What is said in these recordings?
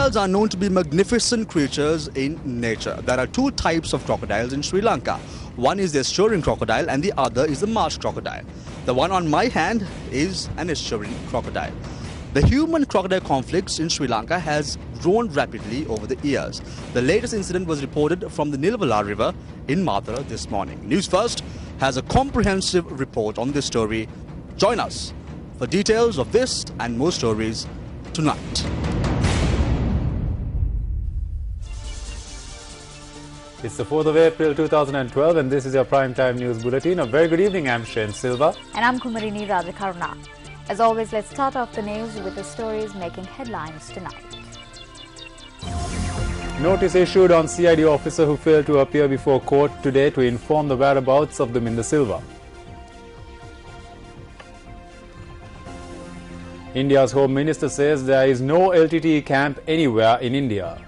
Crocodiles are known to be magnificent creatures in nature. There are two types of crocodiles in Sri Lanka. One is the estuarine crocodile and the other is the marsh crocodile. The one on my hand is an estuarine crocodile. The human-crocodile conflicts in Sri Lanka has grown rapidly over the years. The latest incident was reported from the Nilvala River in Mathura this morning. News First has a comprehensive report on this story. Join us for details of this and more stories tonight. It's the 4th of April 2012 and this is your Primetime News Bulletin. A very good evening, I'm Shane Silva. And I'm Kumarini Rajakaruna. As always, let's start off the news with the stories making headlines tonight. Notice issued on CID officer who failed to appear before court today to inform the whereabouts of Duminda Silva. India's Home Minister says there is no LTTE camp anywhere in India.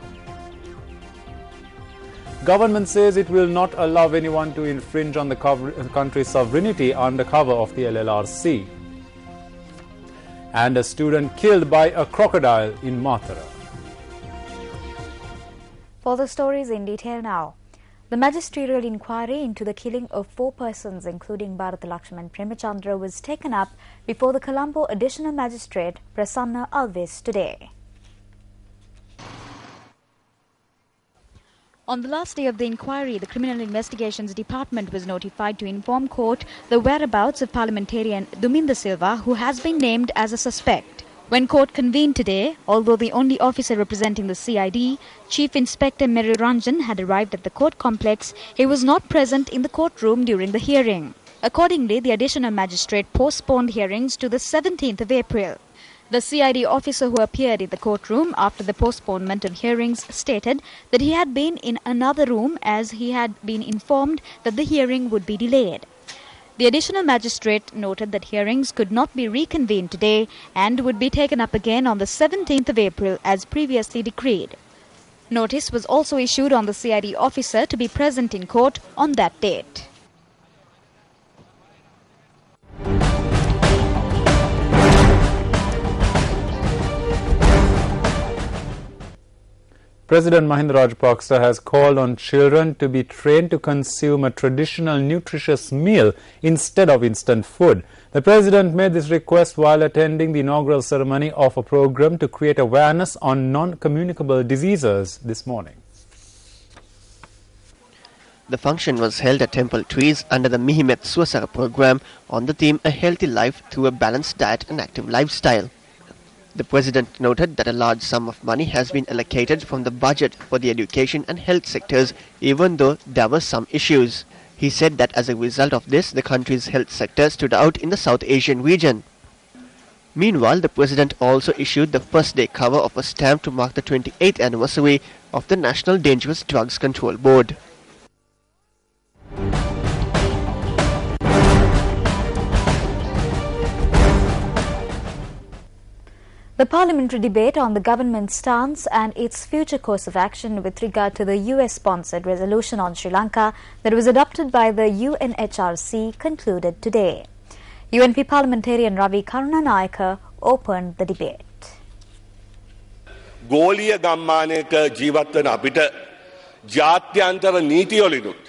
Government says it will not allow anyone to infringe on the country's sovereignty under cover of the LLRC. And a student killed by a crocodile in Mathura. For the stories in detail now. The magisterial inquiry into the killing of 4 persons, including Bharat Lakshman Premachandra, was taken up before the Colombo Additional Magistrate Prasanna Alves today. On the last day of the inquiry, the Criminal Investigations Department was notified to inform court the whereabouts of parliamentarian Duminda Silva, who has been named as a suspect. When court convened today, although the only officer representing the CID, Chief Inspector Meril Ranjan, had arrived at the court complex, he was not present in the courtroom during the hearing. Accordingly, the additional magistrate postponed hearings to the 17th of April. The CID officer who appeared in the courtroom after the postponement of hearings stated that he had been in another room as he had been informed that the hearing would be delayed. The additional magistrate noted that hearings could not be reconvened today and would be taken up again on the 17th of April as previously decreed. Notice was also issued on the CID officer to be present in court on that date. President Mahinda Rajapaksa has called on children to be trained to consume a traditional nutritious meal instead of instant food. The President made this request while attending the inaugural ceremony of a program to create awareness on non-communicable diseases this morning. The function was held at Temple Trees under the Mihimet Suasara program on the theme A Healthy Life Through a Balanced Diet and Active Lifestyle. The President noted that a large sum of money has been allocated from the budget for the education and health sectors, even though there were some issues. He said that as a result of this, the country's health sector stood out in the South Asian region. Meanwhile, the President also issued the first day cover of a stamp to mark the 28th anniversary of the National Dangerous Drugs Control Board. The parliamentary debate on the government's stance and its future course of action with regard to the US-sponsored resolution on Sri Lanka that was adopted by the UNHRC concluded today. UNP parliamentarian Ravi Karunanayaka opened the debate. ගෝලීය ගම්මානයක ජීවත් වන අපිට ජාත්‍යන්තර නීතිවලිනුත්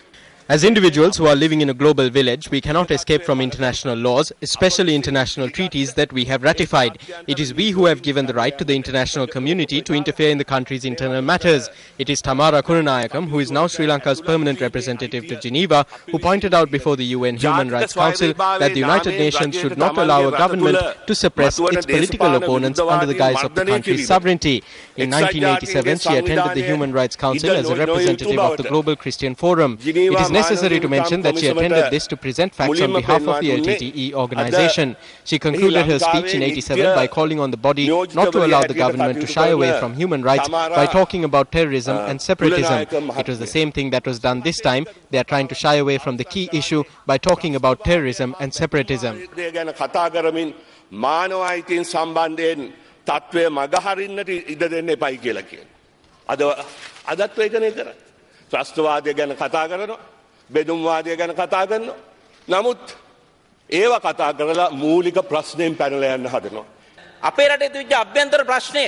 As individuals who are living in a global village, we cannot escape from international laws, especially international treaties that we have ratified. It is we who have given the right to the international community to interfere in the country's internal matters. It is Tamara Karunanayakam, who is now Sri Lanka's permanent representative to Geneva, who pointed out before the UN Human Rights Council that the United Nations should not allow a government to suppress its political opponents under the guise of the country's sovereignty. In 1987, she attended the Human Rights Council as a representative of the Global Christian Forum. It is necessary to mention that she attended this to present facts on behalf of the LTTE organization. She concluded her speech in 87 by calling on the body not to allow the government to shy away from human rights by talking about terrorism and separatism. It was the same thing that was done this time. They are trying to shy away from the key issue by talking about terrorism and separatism. බෙදුම්වාදය ගැන කතා කරනවා. නමුත් ඒව කතා කරලා මූලික ප්‍රශ්නයෙන් පැනලා යන්න හදනවා. අපේ රටේ තිබිච්ච අභ්‍යන්තර ප්‍රශ්නය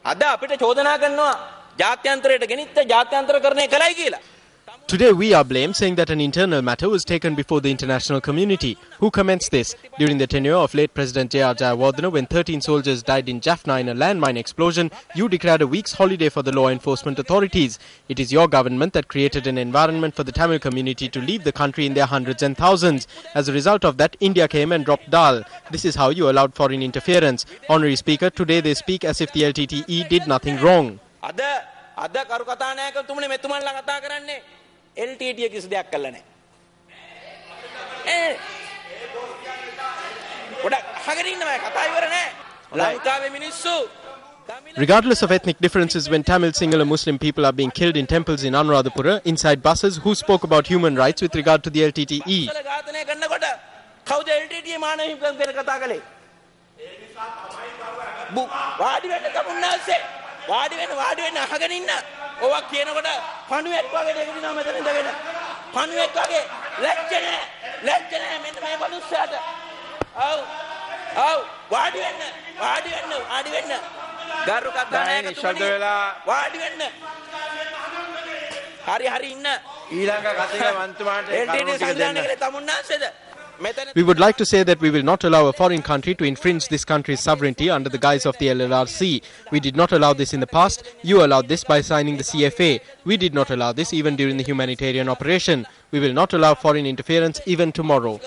අද අපිට චෝදනා කරනවා ජාත්‍යන්තරයට ගෙනිච්ච ජාත්‍යන්තරකරණය කළයි කියලා. Today we are blamed, saying that an internal matter was taken before the international community. Who commenced this? During the tenure of late President J.R. Jayawardena, when 13 soldiers died in Jaffna in a landmine explosion, you declared a week's holiday for the law enforcement authorities. It is your government that created an environment for the Tamil community to leave the country in their hundreds and thousands. As a result of that, India came and dropped Dal. This is how you allowed foreign interference. Honorary Speaker, today they speak as if the LTTE did nothing wrong. අද කරු කතානායකතුමනි මෙතුමන්ලා කතා කරන්නේ LTTE කිසි දෙයක් කළා නැහැ. ගොඩක් අහගෙන ඉන්නවා කතා ඉවර නැහැ. ලංකාවේ මිනිස්සු Regardless of ethnic differences, when Tamil, Sinhala, Muslim people are being killed in temples in Anuradhapura, inside buses, who spoke about human rights with regard to the LTTE? කවුද LTTE මානව හිමිකම් ගැන කතා කළේ? වාඩි වෙන්න තමුන්නාසේ වාඩි වෙන්න අහගෙන ඉන්න. ඔවා කියනකොට පණුවෙක් වගේ දෙක දිනවා මෙතන ඉඳගෙන. පණුවෙක් වගේ ලැජ්ජ නැහැ මෙන්න මේ මනුස්සයාට. ඔව් වාඩි වෙන්න. ගරු කතානායකතුමනි වාඩි වෙන්න. හරි ඉන්න. ඊළඟ කතික මන්තුමාට LTTE සංවිධානය කළේ තමුන්නාසේද? We would like to say that we will not allow a foreign country to infringe this country's sovereignty under the guise of the LLRC. We did not allow this in the past. You allowed this by signing the CFA. We did not allow this even during the humanitarian operation. We will not allow foreign interference even tomorrow.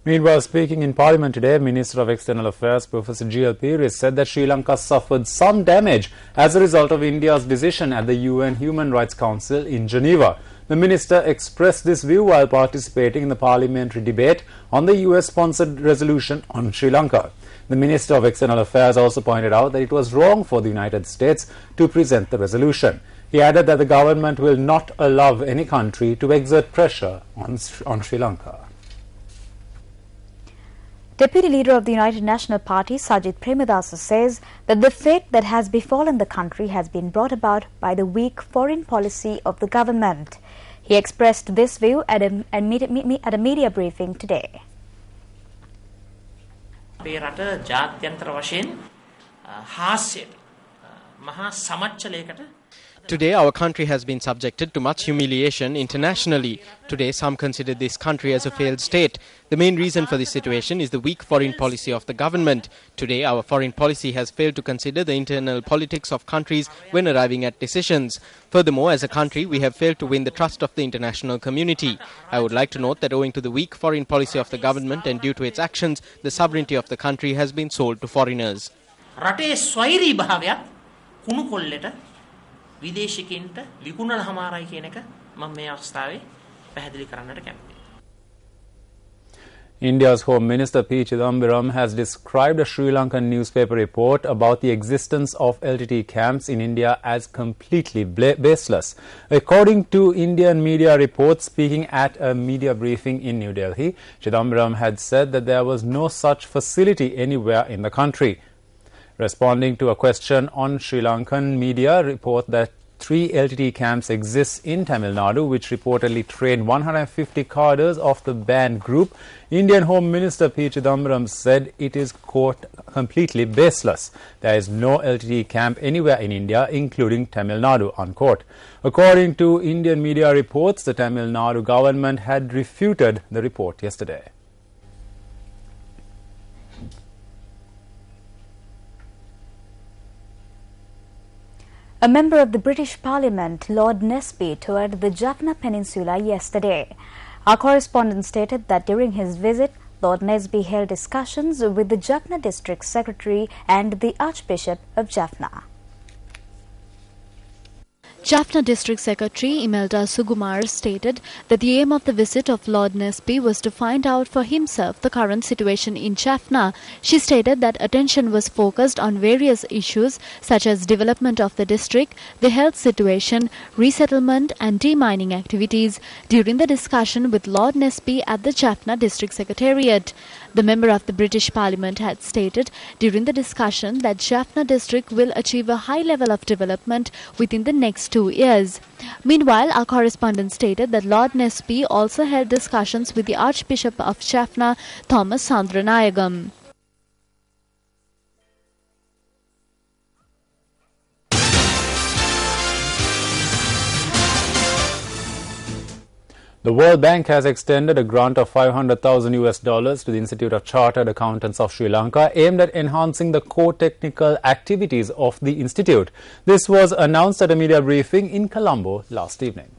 Meanwhile, speaking in Parliament today, Minister of External Affairs Professor G.L. Peiris said that Sri Lanka suffered some damage as a result of India's decision at the UN Human Rights Council in Geneva. The minister expressed this view while participating in the parliamentary debate on the US-sponsored resolution on Sri Lanka. The Minister of External Affairs also pointed out that it was wrong for the United States to present the resolution. He added that the government will not allow any country to exert pressure on Sri Lanka. Deputy Leader of the United National Party, Sajith Premadasa, says that the fate that has befallen the country has been brought about by the weak foreign policy of the government. He expressed this view at a media briefing today. Today, our country has been subjected to much humiliation internationally. Today, some consider this country as a failed state. The main reason for this situation is the weak foreign policy of the government. Today, our foreign policy has failed to consider the internal politics of countries when arriving at decisions. Furthermore, as a country, we have failed to win the trust of the international community. I would like to note that owing to the weak foreign policy of the government and due to its actions, the sovereignty of the country has been sold to foreigners. විදේශිකින්ට විකුණන හමාරයි කියන එක මම මේ අවස්ථාවේ පැහැදිලි කරන්නට කැමතියි. India's Home Minister P. Chidambaram has described a Sri Lankan newspaper report about the existence of LTT camps in India as completely baseless. According to Indian media reports, speaking at a media briefing in New Delhi, Chidambaram had said that there was no such facility anywhere in the country. Responding to a question on Sri Lankan media report that 3 LTT camps exist in Tamil Nadu, which reportedly trained 150 cadres of the banned group, Indian Home Minister P. Chidambaram said it is, quote, completely baseless. There is no LTT camp anywhere in India, including Tamil Nadu, unquote. According to Indian media reports, the Tamil Nadu government had refuted the report yesterday. A member of the British Parliament, Lord Nesby, toured the Jaffna Peninsula yesterday. Our correspondent stated that during his visit, Lord Nesby held discussions with the Jaffna District Secretary and the Archbishop of Jaffna. Jaffna District Secretary Imelda Sugumar stated that the aim of the visit of Lord Nesby was to find out for himself the current situation in Jaffna. She stated that attention was focused on various issues such as development of the district, the health situation, resettlement and demining activities during the discussion with Lord Nesby at the Jaffna District Secretariat. The member of the British Parliament had stated during the discussion that Jaffna district will achieve a high level of development within the next 2 years. Meanwhile, our correspondent stated that Lord Nespe also held discussions with the Archbishop of Jaffna, Thomas Sandranayagam. The World Bank has extended a grant of $500,000 to the Institute of Chartered Accountants of Sri Lanka aimed at enhancing the core technical activities of the institute. This was announced at a media briefing in Colombo last evening.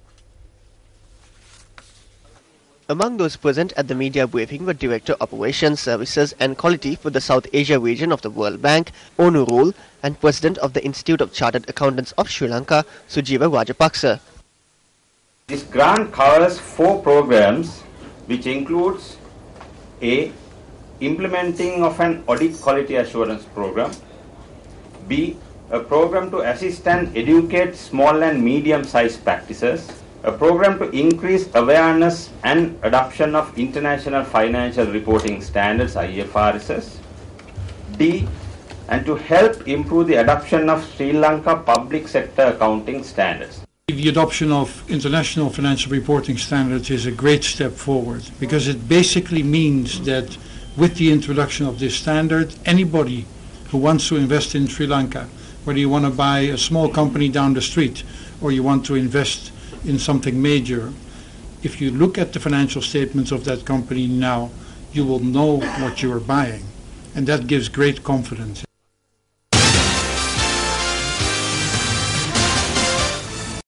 Among those present at the media briefing were Director Operations, Services and Quality for the South Asia region of the World Bank, Onu Rule, and President of the Institute of Chartered Accountants of Sri Lanka, Sujiva Rajapaksa. This grant covers 4 programs, which includes A. Implementing of an audit quality assurance program, B. A program to assist and educate small and medium-sized practices, a program to increase awareness and adoption of International Financial Reporting Standards IFRSs, D. And to help improve the adoption of Sri Lanka public sector accounting standards. The adoption of international financial reporting standards is a great step forward because it basically means that with the introduction of this standard, anybody who wants to invest in Sri Lanka, whether you want to buy a small company down the street or you want to invest in something major, if you look at the financial statements of that company now, you will know what you are buying, and that gives great confidence.